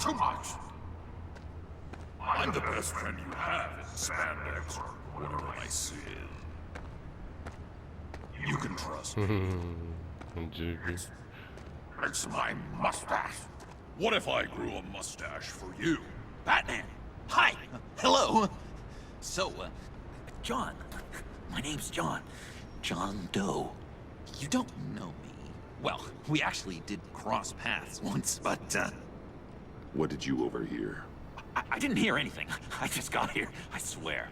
too much! I'm the best friend you have in spandex or whatever I see. You can trust me. It's my mustache. What if I grew a mustache for you? Batman! Hi! Hello! So, John. My name's John. John Doe. You don't know me. Well, we actually did cross paths once, but, What did you overhear? I didn't hear anything. I just got here, I swear.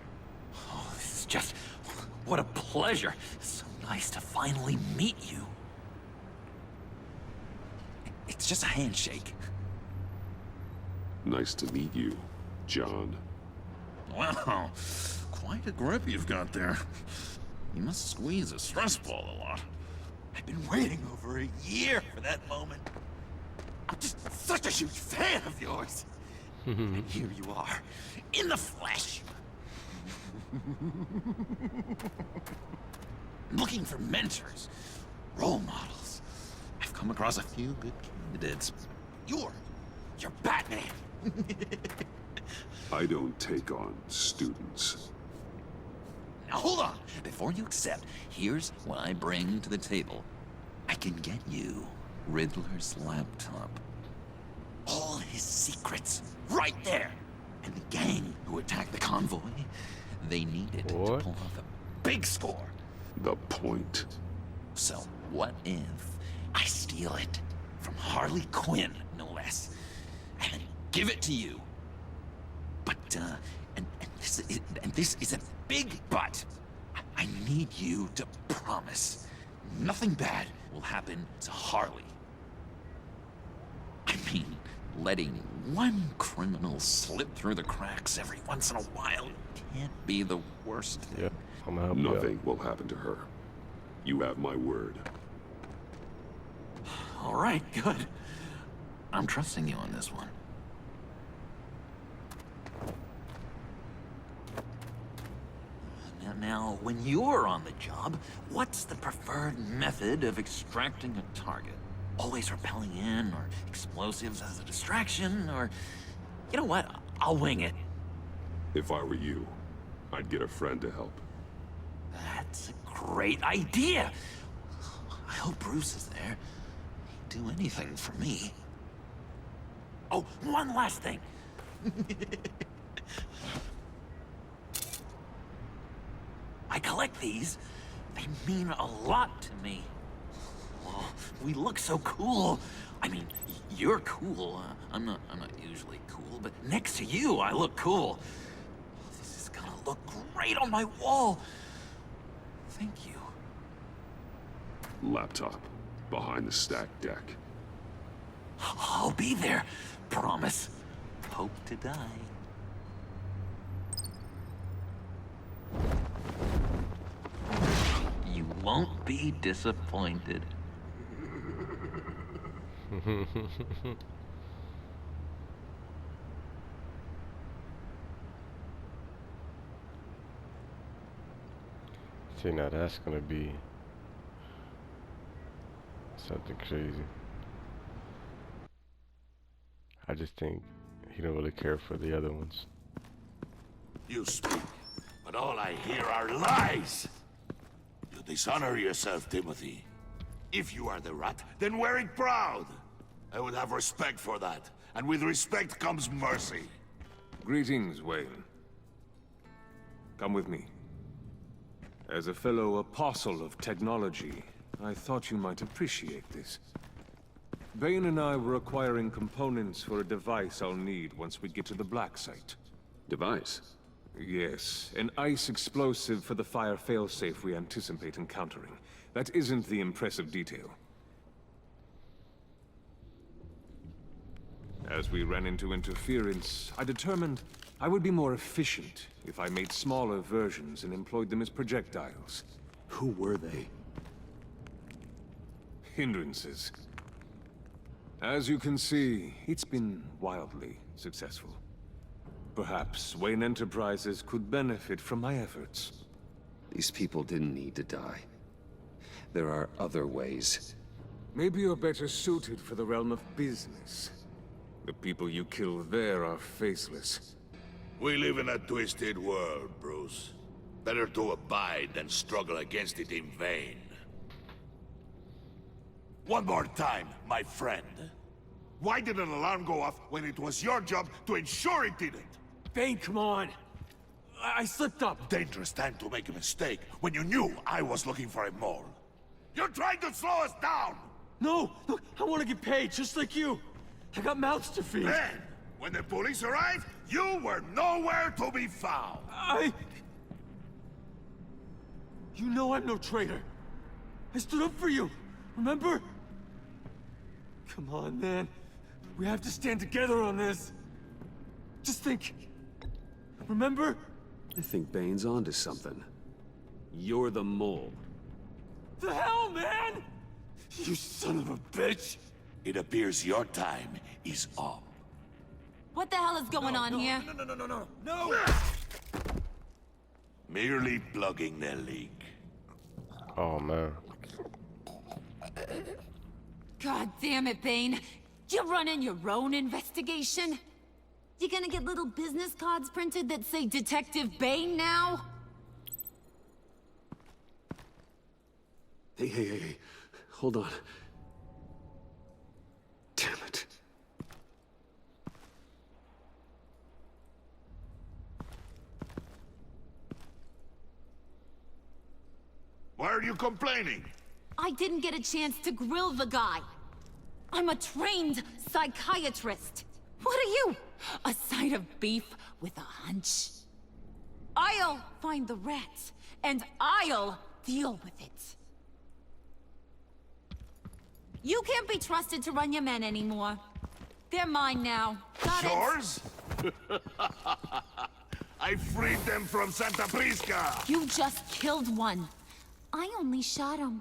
Oh, this is just... what a pleasure. So nice to finally meet you. It's just a handshake. Nice to meet you, John. Wow, quite a grip you've got there. You must squeeze a stress ball a lot. I've been waiting over a year for that moment. I'm just such a huge fan of yours. And here you are, in the flesh. Looking for mentors, role models. I've come across a few good candidates. You're Batman. I don't take on students. Now hold on. Before you accept, here's what I bring to the table. I can get you Riddler's laptop. All his secrets, right there. And the gang who attacked the convoy, they needed to pull off a big score. The point. So what if I steal it from Harley Quinn, no less, and give it to you? But this is a big but. I need you to promise nothing bad will happen to Harley. I mean, letting one criminal slip through the cracks every once in a while can't be the worst thing. Yeah, I'm gonna help you out. Nothing will happen to her. You have my word. All right, good. I'm trusting you on this one. Now, when you're on the job, what's the preferred method of extracting a target? Always rappelling in, or explosives as a distraction, or... You know what? I'll wing it. If I were you, I'd get a friend to help. That's a great idea! I hope Bruce is there. He'd do anything for me. Oh, one last thing! I collect these. They mean a lot to me. Oh, we look so cool. I mean, you're cool. I'm not usually cool, but next to you, I look cool. This is gonna look great on my wall. Thank you. Laptop. Behind the stacked deck. I'll be there. Promise. Hope to die. You won't be disappointed. See, now that's gonna be something crazy. I just think he don't really care for the other ones. You speak, but all I hear are lies! You dishonor yourself, Timothy. If you are the rat, then wear it proud! I would have respect for that, and with respect comes mercy. Greetings, Wayne. Come with me. As a fellow apostle of technology, I thought you might appreciate this. Bane and I were acquiring components for a device I'll need once we get to the Black Site. Device? Yes, an ice explosive for the fire failsafe we anticipate encountering. That isn't the impressive detail. As we ran into interference, I determined I would be more efficient if I made smaller versions and employed them as projectiles. Who were they? Hindrances. As you can see, it's been wildly successful. Perhaps Wayne Enterprises could benefit from my efforts. These people didn't need to die. There are other ways. Maybe you're better suited for the realm of business. The people you kill there are faceless. We live in a twisted world, Bruce. Better to abide than struggle against it in vain. One more time, my friend. Why did an alarm go off when it was your job to ensure it didn't? Bane, come on! I slipped up! Dangerous time to make a mistake when you knew I was looking for a mole. You're trying to slow us down! No! Look, I want to get paid, just like you! I got mouths to feed! Then, when the police arrived, you were nowhere to be found! You know I'm no traitor! I stood up for you, remember? Come on, man. We have to stand together on this. Just think. Remember? I think Bane's onto something. You're the mole. The hell, man! You son of a bitch! It appears your time is up. What the hell is going on here? No! Merely plugging the leak. Oh man. God damn it, Bane. You running your own investigation? You gonna get little business cards printed that say Detective Bane now? Hey. Hold on. Damn it. Why are you complaining? I didn't get a chance to grill the guy. I'm a trained psychiatrist. What are you? A side of beef with a hunch? I'll find the rat, and I'll deal with it. You can't be trusted to run your men anymore. They're mine now. Got it? Yours? I freed them from Santa Prisca! You just killed one. I only shot him.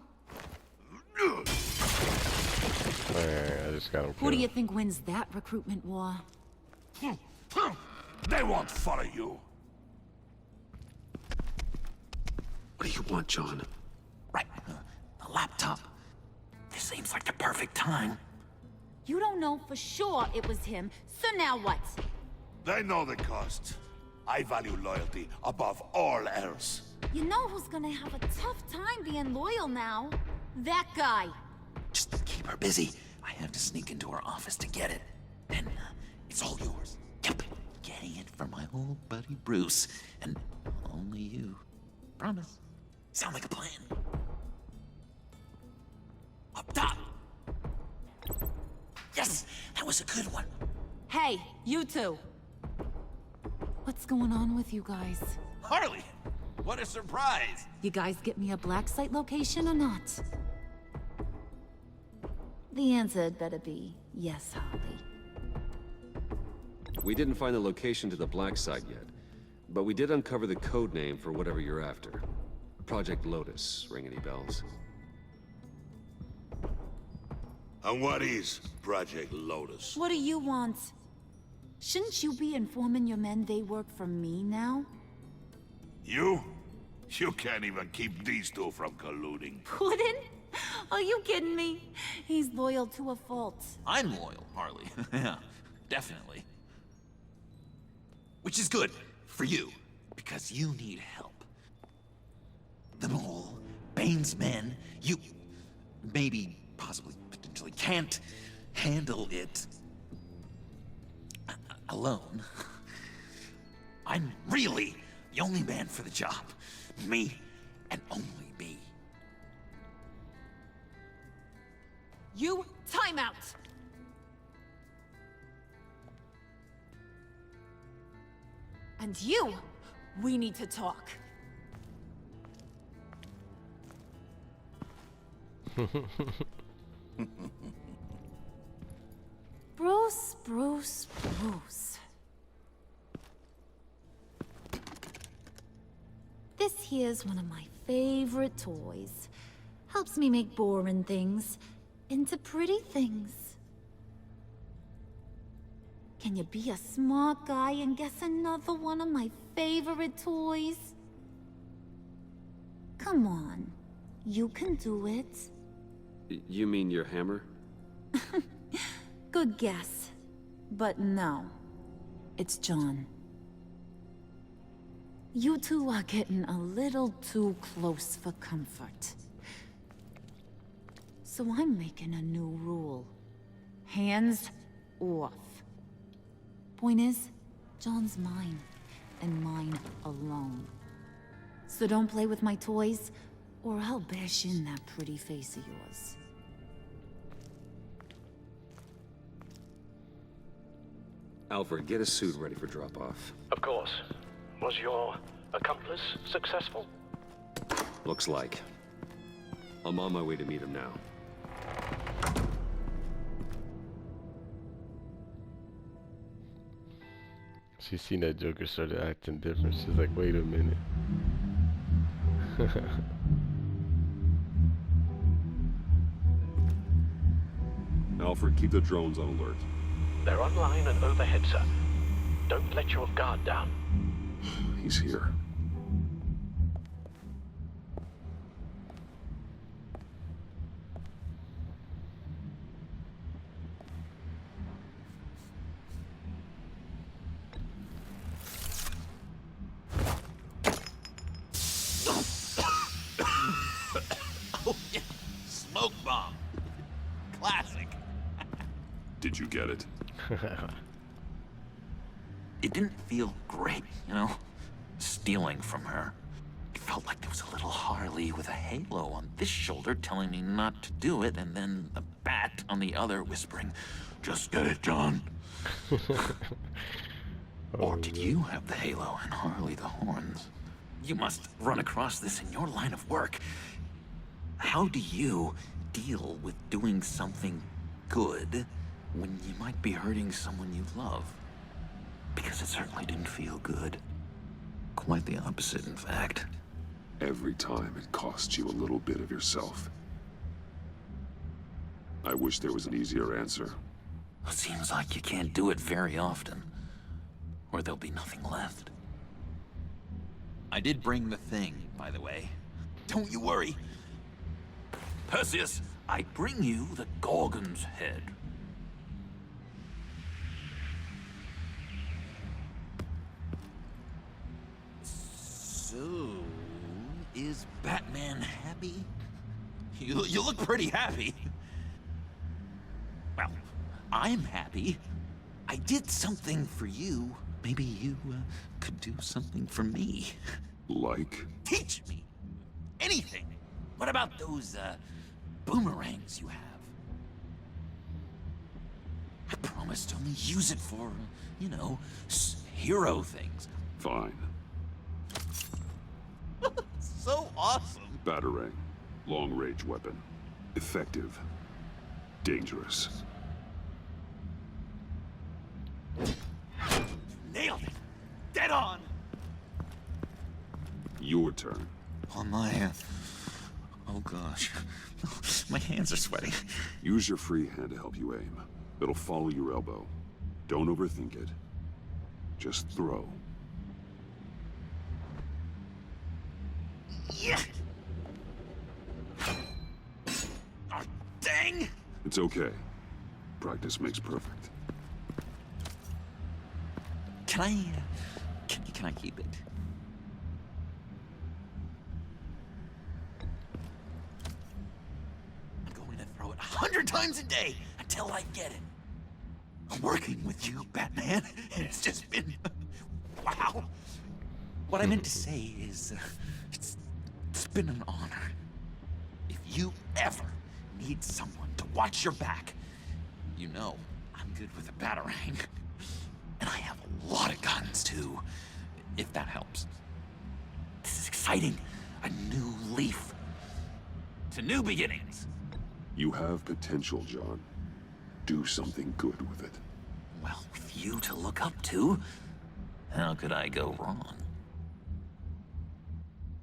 Man, I just got him Who do killed. you think wins that recruitment war? They won't follow you. What do you want, John? Right. A laptop. This seems like the perfect time. You don't know for sure it was him, so now what? They know the cost. I value loyalty above all else. You know who's gonna have a tough time being loyal now? That guy. Just keep her busy. I have to sneak into her office to get it. Then, it's all yours. Yep. Getting it for my old buddy Bruce. And only you. Promise. Sound like a plan. Up top. Yes! That was a good one. Hey, you two. What's going on with you guys? Harley! What a surprise! You guys get me a black site location or not? The answer had better be yes, Harley. We didn't find the location to the black site yet, but we did uncover the code name for whatever you're after. Project Lotus. Ring any bells? And what is Project Lotus? What do you want? Shouldn't you be informing your men they work for me now? You? You can't even keep these two from colluding. Puddin'? Are you kidding me? He's loyal to a fault. I'm loyal, Harley. Yeah, definitely. Which is good for you, because you need help. The mole, Bane's men, you maybe, possibly, potentially can't handle it alone. I'm really the only man for the job. Me and only me. You, time out! And you, we need to talk. Bruce. This here's one of my favorite toys. Helps me make boring things into pretty things. Can you be a smart guy and guess another one of my favorite toys? Come on, you can do it. You mean your hammer? Good guess. But no, it's John. You two are getting a little too close for comfort. So I'm making a new rule. Hands off. Point is, John's mine, and mine alone. So don't play with my toys, or I'll bash in that pretty face of yours. Alfred, get a suit ready for drop-off. Of course. Was your accomplice successful? Looks like. I'm on my way to meet him now. She seen that Joker started acting different. She's like, wait a minute. Alfred, keep the drones on alert. They're online and overhead, sir. Don't let your guard down. He's here. Oh, yeah. Smoke bomb. Classic. Did you get it? It didn't feel great, you know? Stealing from her. It felt like there was a little Harley with a halo on this shoulder telling me not to do it, and then a bat on the other whispering, "Just get it, John." Or did you have the halo and Harley the horns? You must run across this in your line of work. How do you deal with doing something good when you might be hurting someone you love? Because it certainly didn't feel good. Quite the opposite, in fact. Every time it costs you a little bit of yourself. I wish there was an easier answer. It seems like you can't do it very often, or there'll be nothing left. I did bring the thing, by the way. Don't you worry. Perseus, I bring you the Gorgon's head. So, is Batman happy? You look pretty happy. Well, I'm happy. I did something for you. Maybe you could do something for me. Like? Teach me. Anything. What about those boomerangs you have? I promise to only use it for, you know, hero things. Fine. So awesome. Batarang. Long-range weapon. Effective. Dangerous. Nailed it. Dead on. Your turn. On my... oh gosh. My hands are sweating. Use your free hand to help you aim. It'll follow your elbow. Don't overthink it. Just throw. Yeah. Oh, dang. It's okay. Practice makes perfect. Can I keep it? I'm going to throw it 100 times a day until I get it. I'm working with you, Batman, and it's just been... wow. What I meant to say is, it's been an honor. If you ever need someone to watch your back, you know I'm good with a batarang. And I have a lot of guns, too, if that helps. This is exciting. A new leaf. To new beginnings. You have potential, John. Do something good with it. Well, with you to look up to, how could I go wrong?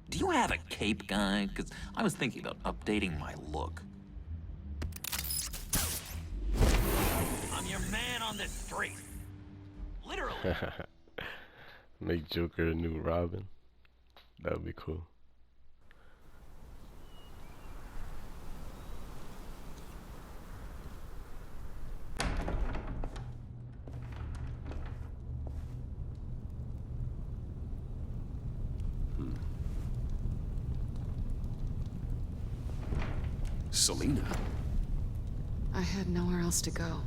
Do you have a cape, guy? Because I was thinking about updating my look. I'm your man on the street. Literally. Make Joker a new Robin. That would be cool. Selina? I had nowhere else to go.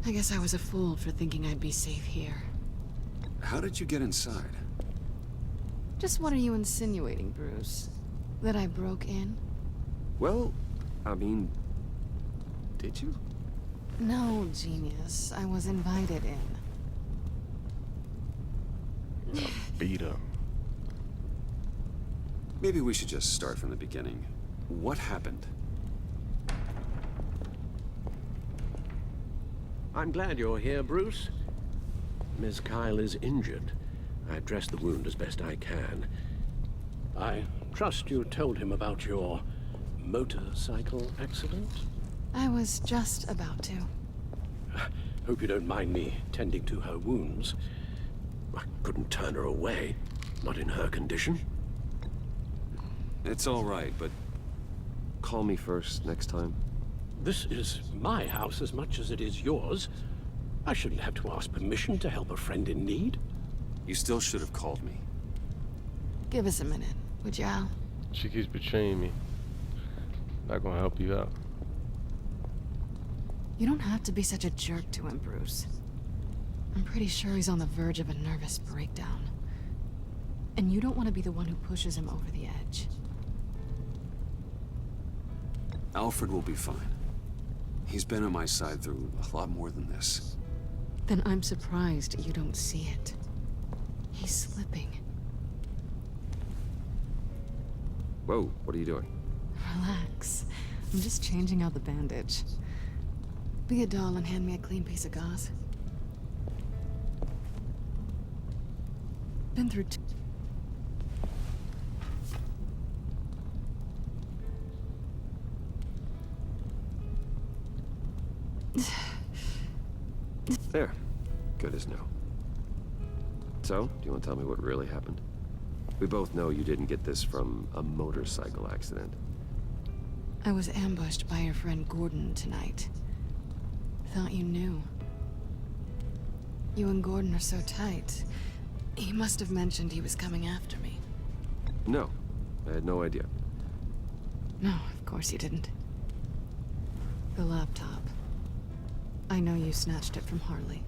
I guess I was a fool for thinking I'd be safe here. How did you get inside? Just what are you insinuating, Bruce? That I broke in? Well, I mean... Did you? No, genius. I was invited in. Beat him. Maybe we should just start from the beginning. What happened? I'm glad you're here, Bruce. Ms. Kyle is injured. I've dressed the wound as best I can. I trust you told him about your motorcycle accident? I was just about to. Hope you don't mind me tending to her wounds. I couldn't turn her away, not in her condition. It's all right, but call me first next time. This is my house as much as it is yours. I shouldn't have to ask permission to help a friend in need. You still should have called me. Give us a minute, would you, Al? She keeps betraying me. Not gonna help you out. You don't have to be such a jerk to him, Bruce. I'm pretty sure he's on the verge of a nervous breakdown. And you don't want to be the one who pushes him over the edge. Alfred will be fine. He's been on my side through a lot more than this. Then I'm surprised you don't see it. He's slipping. Whoa, what are you doing? Relax. I'm just changing out the bandage. Be a doll and hand me a clean piece of gauze. Been through There. Good as new. So, do you want to tell me what really happened? We both know you didn't get this from a motorcycle accident. I was ambushed by your friend Gordon tonight. Thought you knew. You and Gordon are so tight. He must have mentioned he was coming after me. No, I had no idea. No, of course you didn't. The laptop. I know you snatched it from Harley.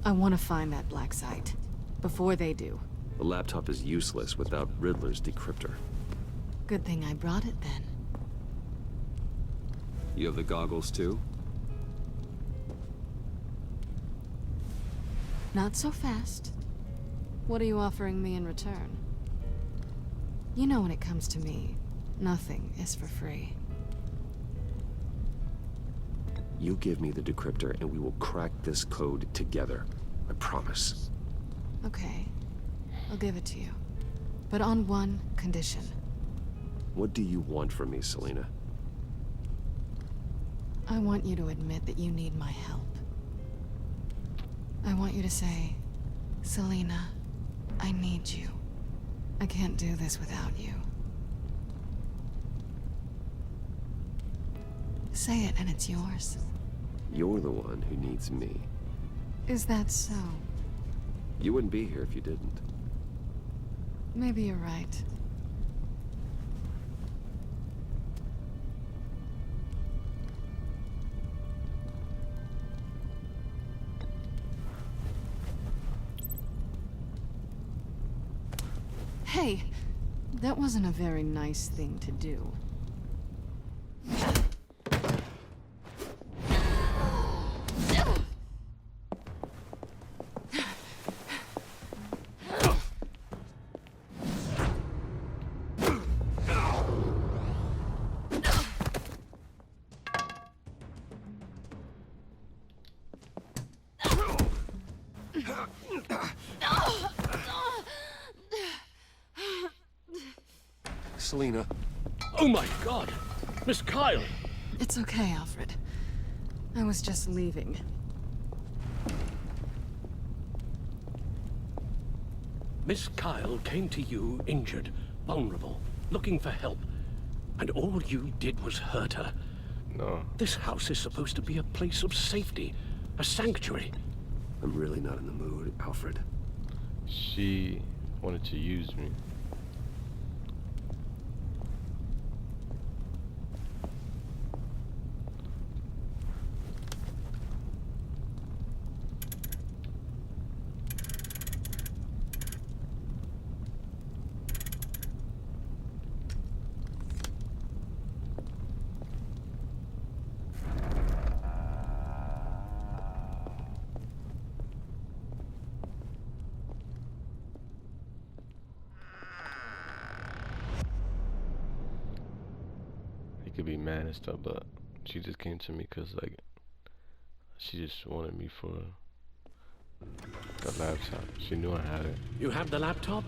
I want to find that black site. Before they do. The laptop is useless without Riddler's decryptor. Good thing I brought it then. You have the goggles too? Not so fast. What are you offering me in return? You know when it comes to me, nothing is for free. You give me the decryptor and we will crack this code together. I promise. Okay. I'll give it to you. But on one condition. What do you want from me, Selina? I want you to admit that you need my help. I want you to say, Selina, I need you. I can't do this without you. Say it and it's yours. You're the one who needs me. Is that so? You wouldn't be here if you didn't. Maybe you're right. Hey, that wasn't a very nice thing to do. Selina. Oh my God! Miss Kyle! It's okay, Alfred. I was just leaving. Miss Kyle came to you injured, vulnerable, looking for help. And all you did was hurt her. No. This house is supposed to be a place of safety, a sanctuary. I'm really not in the mood, Alfred. She wanted to use me. could be mad and stuff, but she just came to me because, like, she just wanted me for the laptop. She knew I had it. You have the laptop?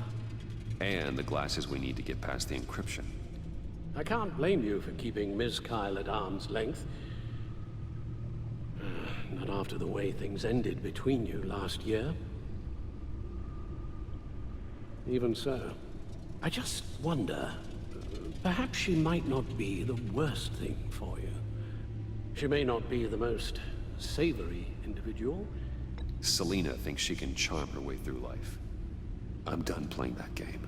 And the glasses we need to get past the encryption. I can't blame you for keeping Ms. Kyle at arm's length. Not after the way things ended between you last year. Even so, I just wonder, perhaps she might not be the worst thing for you. She may not be the most savory individual. Selina thinks she can charm her way through life. I'm done playing that game.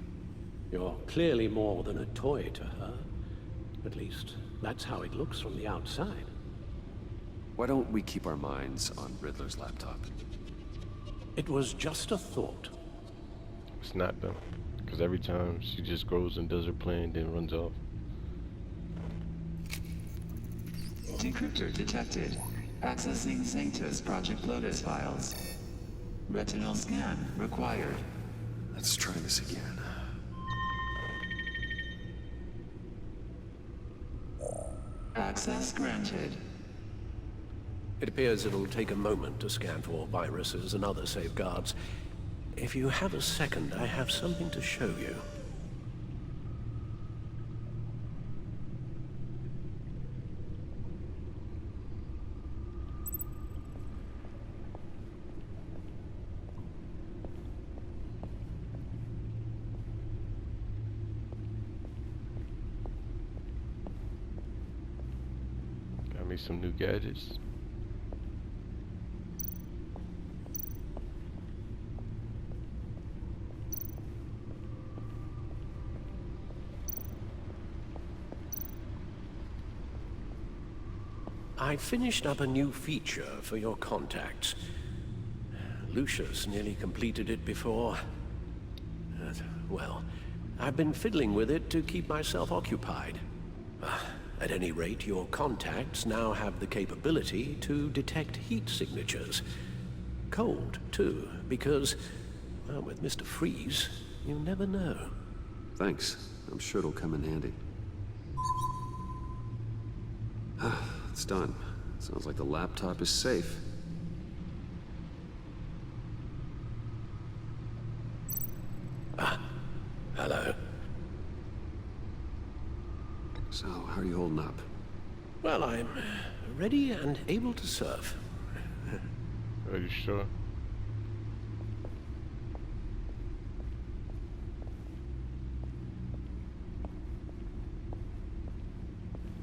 You're clearly more than a toy to her. At least, that's how it looks from the outside. Why don't we keep our minds on Riddler's laptop? It was just a thought. It's not though, because every time she just goes and does her plan, then runs off. Decryptor detected. Accessing Sanctus Project Lotus files. Retinal scan required. Let's try this again. Access granted. It appears it'll take a moment to scan for viruses and other safeguards. If you have a second, I have something to show you. Got me some new gadgets. I finished up a new feature for your contacts. Lucius nearly completed it before. Well, I've been fiddling with it to keep myself occupied. At any rate, your contacts now have the capability to detect heat signatures. Cold, too, because, well, with Mr. Freeze, you never know. Thanks. I'm sure it'll come in handy. It's done. Sounds like the laptop is safe. Hello. So, how are you holding up? Well, I'm ready and able to serve. Are you sure?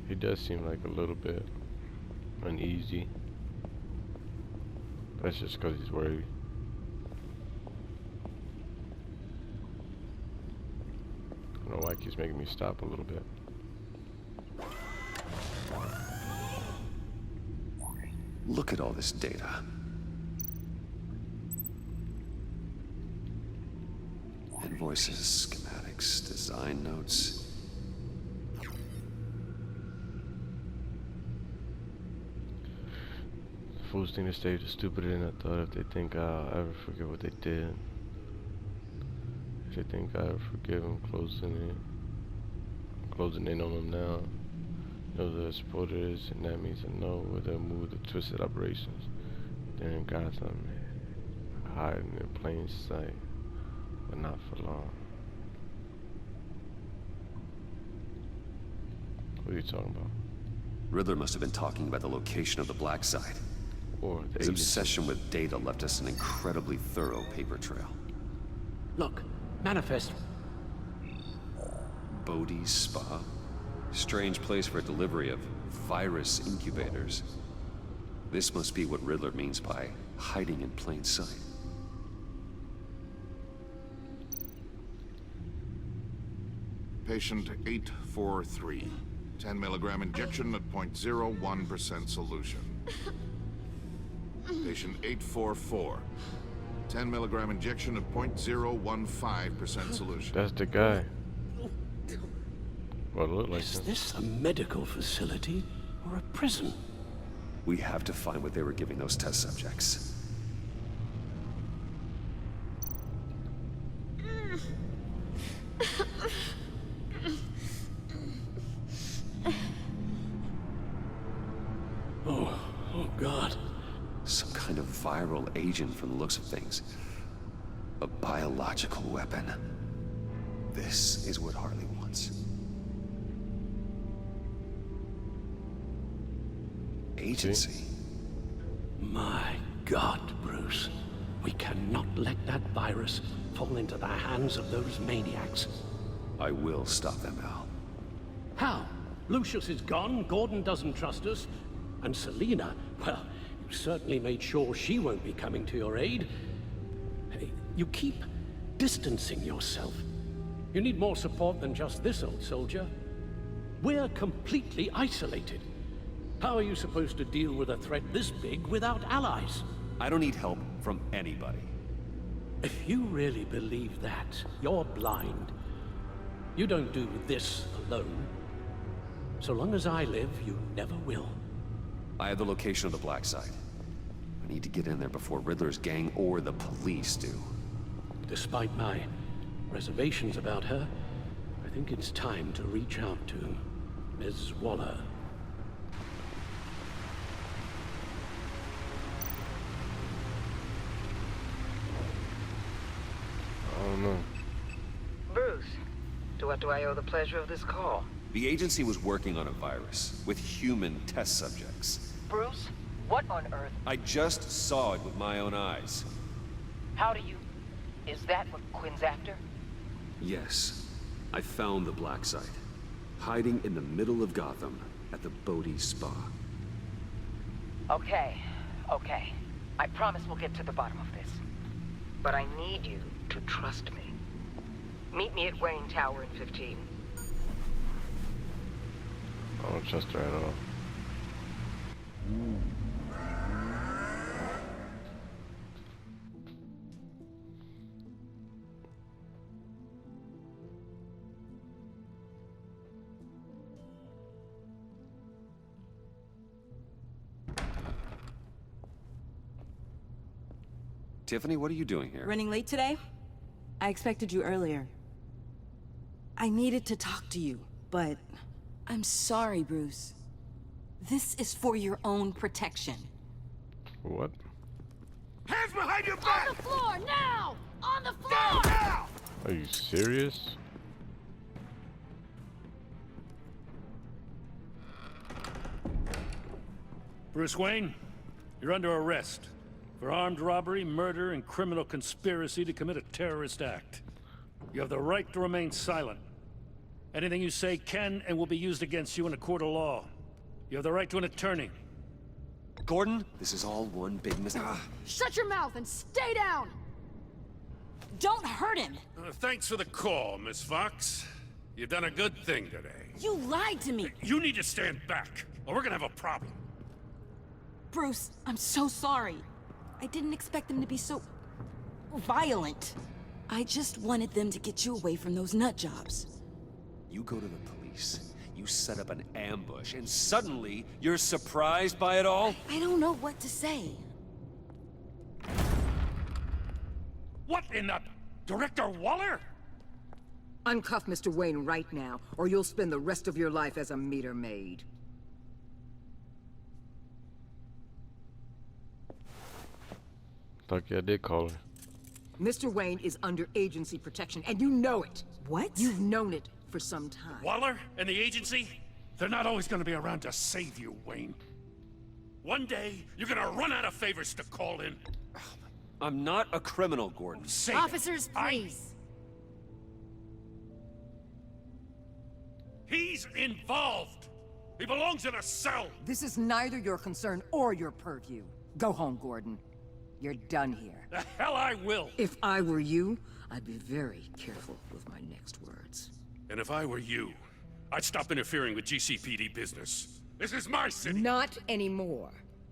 He does seem like a little bit uneasy. That's just because he's worried. I don't know why he keeps making me stop a little bit. Look at all this data. Invoices, schematics, design notes. Fools think to stay stupider than I thought. If they think I'll ever forget what they did. If they think I'll ever forgive them, closing in on them now. Know the supporter is, and that means I know where they'll move the twisted operations. They're in Gotham, hiding in plain sight, but not for long. What are you talking about? Riddler must have been talking about the location of the Black Site. Or the His agency. obsession with data left us an incredibly thorough paper trail. Look, manifest. Bodhi's Spa? Strange place for delivery of virus incubators. This must be what Riddler means by hiding in plain sight. Patient 843. 10 milligram injection at 0.01% solution. Patient 844. 10 milligram injection at 0.015% solution. That's the guy. Well, it looked like Is him. this a medical facility or a prison? We have to find what they were giving those test subjects. kind of viral agent from the looks of things. A biological weapon. This is what Harley wants. Agency. My God, Bruce. We cannot let that virus fall into the hands of those maniacs. I will stop them, Al. How? Lucius is gone, Gordon doesn't trust us, and Selina, well, you certainly made sure she won't be coming to your aid. Hey, you keep distancing yourself. You need more support than just this old soldier. We're completely isolated. How are you supposed to deal with a threat this big without allies? I don't need help from anybody. If you really believe that, you're blind. You don't do this alone. So long as I live, you never will. I have the location of the Black Site. I need to get in there before Riddler's gang or the police do. Despite my reservations about her, I think it's time to reach out to Ms. Waller. I don't know. Bruce, to what do I owe the pleasure of this call? The agency was working on a virus with human test subjects. Bruce, what on earth? I just saw it with my own eyes. How do you... Is that what Quinn's after? Yes. I found the Black Site. Hiding in the middle of Gotham at the Bodhi Spa. Okay. I promise we'll get to the bottom of this. But I need you to trust me. Meet me at Wayne Tower in 15. I don't trust her at all. Tiffany, what are you doing here? Running late today? I expected you earlier. I needed to talk to you, but I'm sorry, Bruce. This is for your own protection. What? Hands behind your back! On the floor, now! On the floor! Now! Are you serious? Bruce Wayne, you're under arrest for armed robbery, murder, and criminal conspiracy to commit a terrorist act. You have the right to remain silent. Anything you say can and will be used against you in a court of law. You have the right to an attorney. Gordon, this is all one big mistake. Shut your mouth and stay down! Don't hurt him! Thanks for the call, Miss Fox. You've done a good thing today. You lied to me! You need to stand back, or we're gonna have a problem. Bruce, I'm so sorry. I didn't expect them to be so... violent. I just wanted them to get you away from those nut jobs. You go to the police, you set up an ambush, and suddenly you're surprised by it all? I don't know what to say. What in the... Director Waller? Uncuff Mr. Wayne right now, or you'll spend the rest of your life as a meter maid. Lucky I did call her. Mr. Wayne is under agency protection, and you know it. What? You've known it for some time. Waller and the agency? They're not always gonna be around to save you, Wayne. One day, you're gonna run out of favors to call in. I'm not a criminal, Gordon. Say it. Officers, please. He's involved. He belongs in a cell. This is neither your concern or your purview. Go home, Gordon. You're done here. The hell I will. If I were you, I'd be very careful with my next words. And if I were you, I'd stop interfering with GCPD business. This is my city. Not anymore.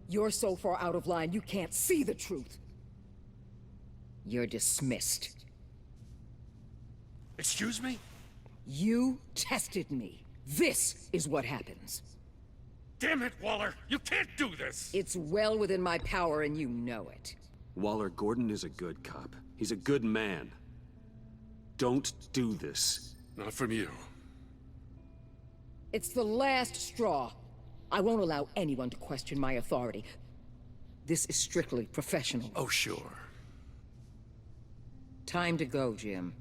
You're so far out of line, you can't see the truth. You're dismissed. Excuse me? You tested me. This is what happens. Damn it, Waller! You can't do this! It's well within my power and you know it. Waller, Gordon is a good cop. He's a good man. Don't do this. Not from you. It's the last straw. I won't allow anyone to question my authority. This is strictly professional. Oh, sure. Time to go, Jim.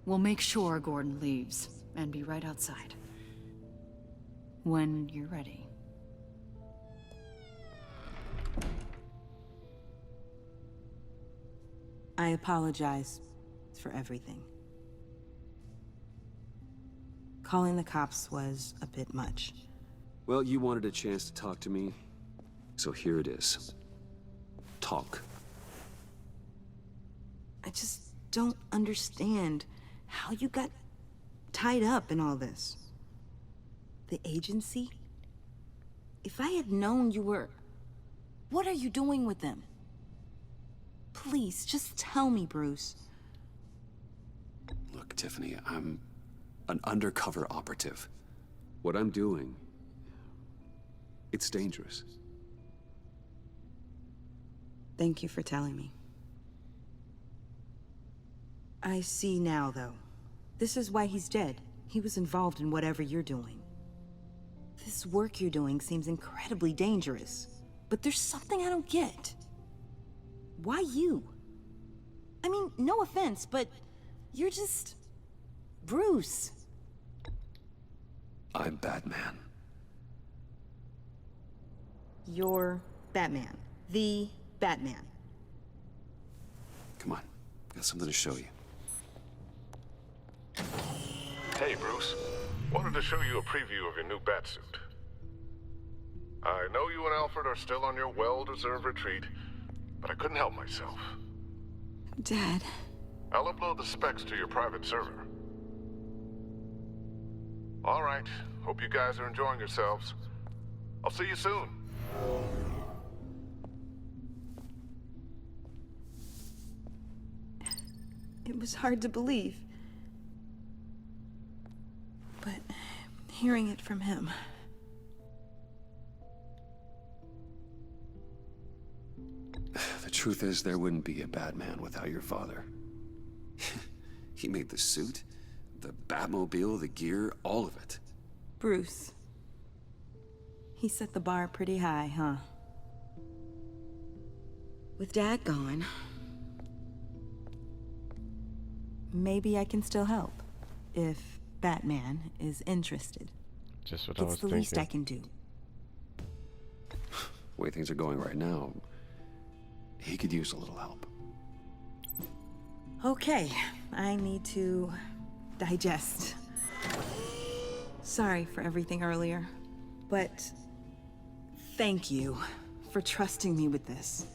We'll make sure Gordon leaves, and be right outside. When you're ready. I apologize for everything. Calling the cops was a bit much. Well, you wanted a chance to talk to me, so here it is. Talk. I just don't understand how you got tied up in all this. The agency? If I had known you were... What are you doing with them? Please, just tell me, Bruce. Look, Tiffany, I'm an undercover operative. What I'm doing, it's dangerous. Thank you for telling me. I see now, though. This is why he's dead. He was involved in whatever you're doing. This work you're doing seems incredibly dangerous. But there's something I don't get. Why you? I mean, no offense, but you're just... Bruce. I'm Batman. You're Batman. The Batman. Come on, got something to show you. Hey, Bruce. Wanted to show you a preview of your new batsuit. I know you and Alfred are still on your well-deserved retreat, but I couldn't help myself. Dad. I'll upload the specs to your private server. All right. Hope you guys are enjoying yourselves. I'll see you soon. It was hard to believe. But hearing it from him... The truth is, there wouldn't be a Batman without your father. He made the suit, the Batmobile, the gear, all of it. Bruce. He set the bar pretty high, huh? With Dad gone... maybe I can still help. If Batman is interested. Just what I was thinking. It's the least I can do. The way things are going right now, he could use a little help. Okay, I need to digest. Sorry for everything earlier, but thank you for trusting me with this.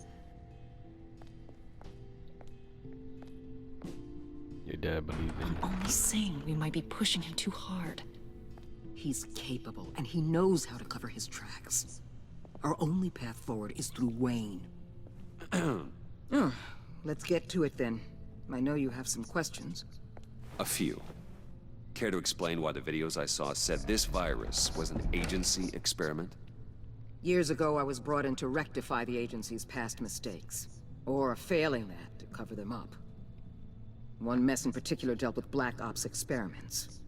Your dad believed in you. I'm only saying we might be pushing him too hard. He's capable, and he knows how to cover his tracks. Our only path forward is through Wayne. Let's get to it then. I know you have some questions. A few. Care to explain why the videos I saw said this virus was an agency experiment? Years ago, I was brought in to rectify the agency's past mistakes. Or failing that, to cover them up. One mess in particular dealt with Black Ops experiments.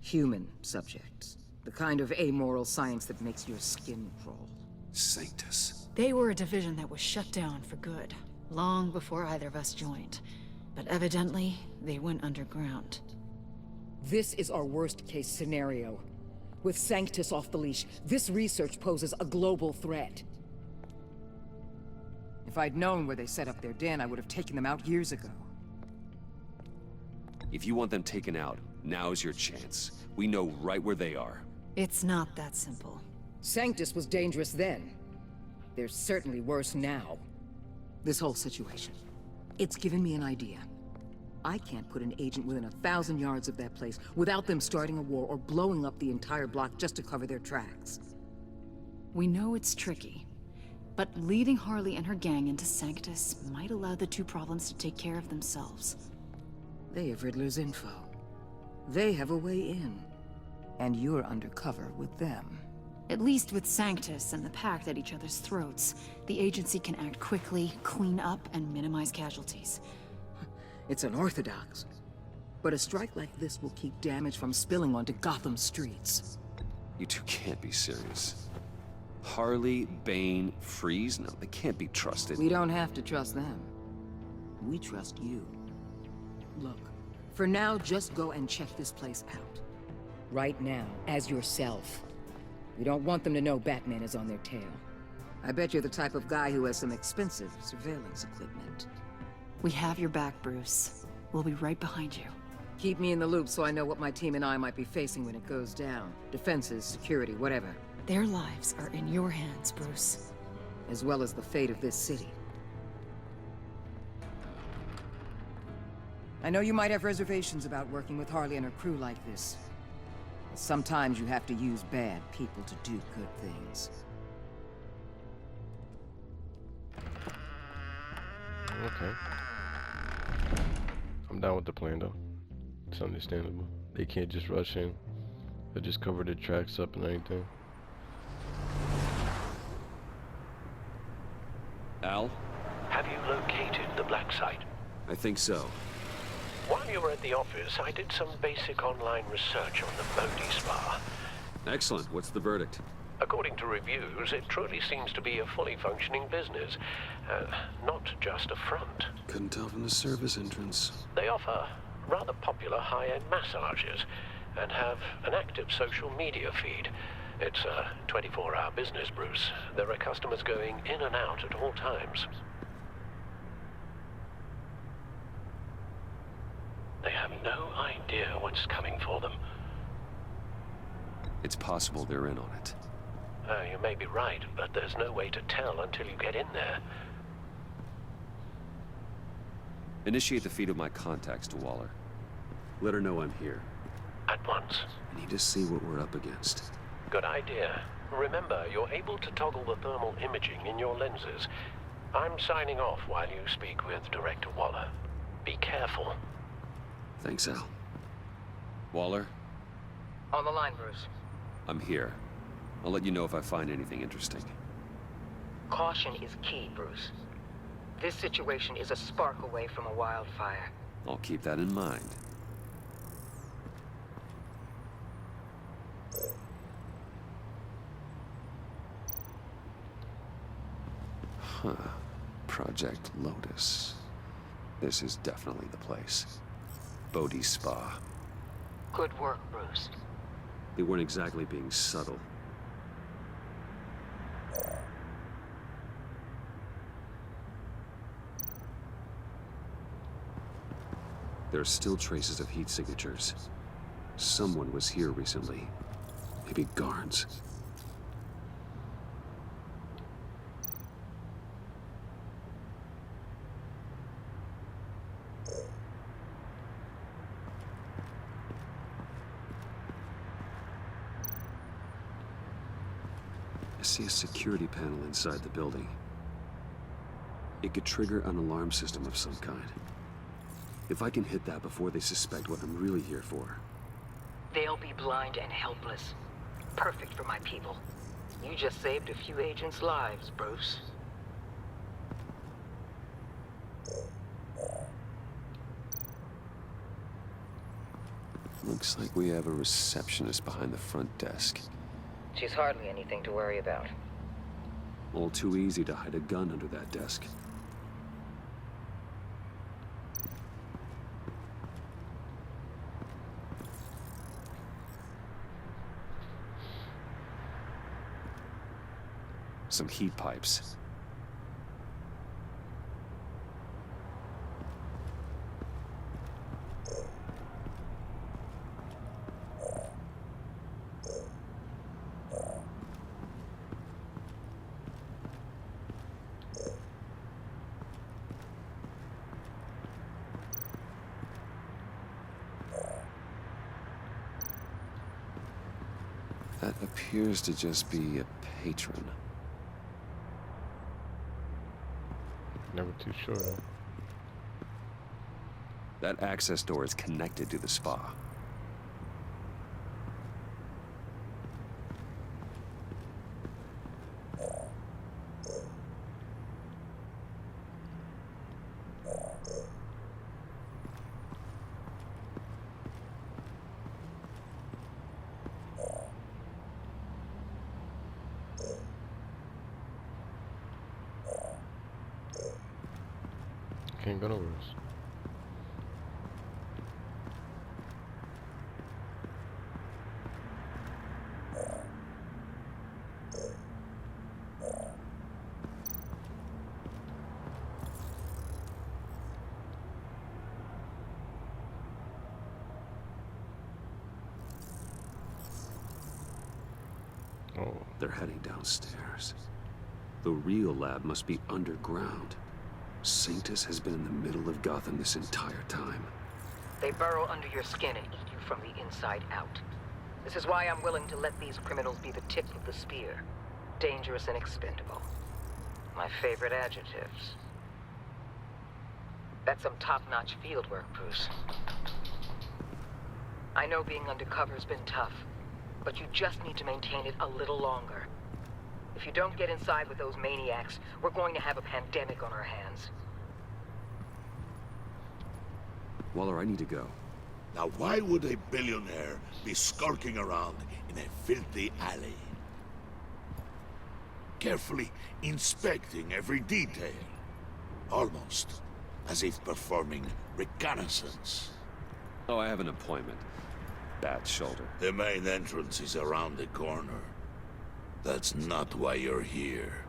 Human subjects. The kind of amoral science that makes your skin crawl. Sanctus. They were a division that was shut down for good, long before either of us joined. But evidently, they went underground. This is our worst-case scenario. With Sanctus off the leash, this research poses a global threat. If I'd known where they set up their den, I would have taken them out years ago. If you want them taken out, now's your chance. We know right where they are. It's not that simple. Sanctus was dangerous then. They're certainly worse now. This whole situation, it's given me an idea. I can't put an agent within 1,000 yards of that place without them starting a war or blowing up the entire block just to cover their tracks. We know it's tricky, but leading Harley and her gang into Sanctus might allow the two problems to take care of themselves. They have Riddler's info. They have a way in. And you're undercover with them. At least with Sanctus and the Pact at each other's throats, the agency can act quickly, clean up, and minimize casualties. It's unorthodox. But a strike like this will keep damage from spilling onto Gotham streets. You two can't be serious. Harley, Bane, Freeze? No, they can't be trusted. We don't have to trust them. We trust you. Look, for now, just go and check this place out. Right now, as yourself. We don't want them to know Batman is on their tail. I bet you're the type of guy who has some expensive surveillance equipment. We have your back, Bruce. We'll be right behind you. Keep me in the loop so I know what my team and I might be facing when it goes down. Defenses, security, whatever. Their lives are in your hands, Bruce. As well as the fate of this city. I know you might have reservations about working with Harley and her crew like this. But sometimes you have to use bad people to do good things. Okay. I'm down with the plan, though. It's understandable. They can't just rush in. They'll just cover the tracks up and everything. Al? Have you located the black site? I think so. While you were at the office, I did some basic online research on the Bodhi Spa. Excellent. What's the verdict? According to reviews, it truly seems to be a fully functioning business, not just a front. Couldn't tell from the service entrance. They offer rather popular high-end massages and have an active social media feed. It's a 24-hour business, Bruce. There are customers going in and out at all times. They have no idea what's coming for them. It's possible they're in on it. You may be right, but there's no way to tell until you get in there. Initiate the feed of my contacts to Waller. Let her know I'm here. At once. I need to see what we're up against. Good idea. Remember, you're able to toggle the thermal imaging in your lenses. I'm signing off while you speak with Director Waller. Be careful. Thanks, Al. Waller? On the line, Bruce. I'm here. I'll let you know if I find anything interesting. Caution is key, Bruce. This situation is a spark away from a wildfire. I'll keep that in mind. Huh. Project Lotus. This is definitely the place. Bodhi Spa. Good work, Bruce. They weren't exactly being subtle. There are still traces of heat signatures. Someone was here recently. Maybe guards. I see a security panel inside the building. It could trigger an alarm system of some kind. If I can hit that before they suspect what I'm really here for. They'll be blind and helpless. Perfect for my people. You just saved a few agents' lives, Bruce. Looks like we have a receptionist behind the front desk. She's hardly anything to worry about. All too easy to hide a gun under that desk. Some heat pipes. That appears to just be a patron. Never too sure. That access door is connected to the spa. can't go nowhere else. They're heading downstairs. The real lab must be underground. Saiyanz has been in the middle of Gotham this entire time. They burrow under your skin and eat you from the inside out. This is why I'm willing to let these criminals be the tip of the spear. Dangerous and expendable. My favorite adjectives. That's some top-notch fieldwork, Bruce. I know being undercover's been tough, but you just need to maintain it a little longer. If you don't get inside with those maniacs, we're going to have a pandemic on our hands. Waller, I need to go. Now why would a billionaire be skulking around in a filthy alley? Carefully inspecting every detail. Almost as if performing reconnaissance. Oh, I have an appointment. Bad shoulder. The main entrance is around the corner. That's not why you're here.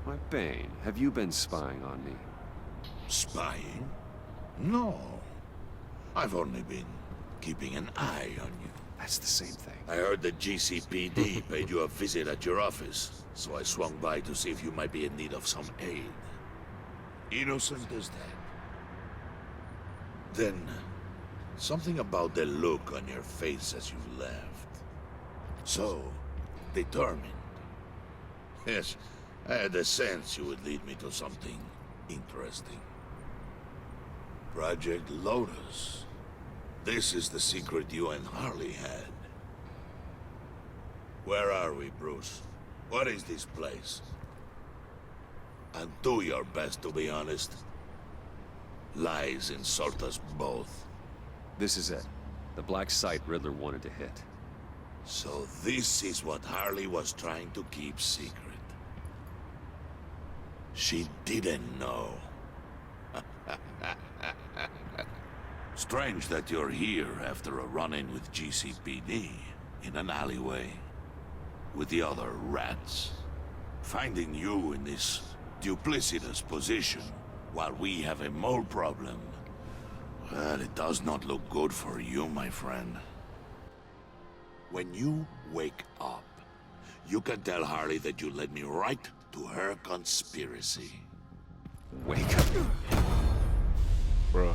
My Bane, have you been spying on me? Spying? No. I've only been keeping an eye on you. That's the same thing. I heard the GCPD paid you a visit at your office, so I swung by to see if you might be in need of some aid. Innocent as that. Then, something about the look on your face as you left. So, determined. Yes, I had a sense you would lead me to something interesting. Project Lotus. This is the secret you and Harley had. Where are we, Bruce? What is this place? And do your best to be honest. Lies insult us both. This is it. The black site Riddler wanted to hit. So this is what Harley was trying to keep secret. She didn't know. Strange that you're here after a run-in with GCPD in an alleyway with the other rats. Finding you in this duplicitous position while we have a mole problem. Well, it does not look good for you, my friend. When you wake up, you can tell Harley that you led me right to her conspiracy. Wake up. Bruh.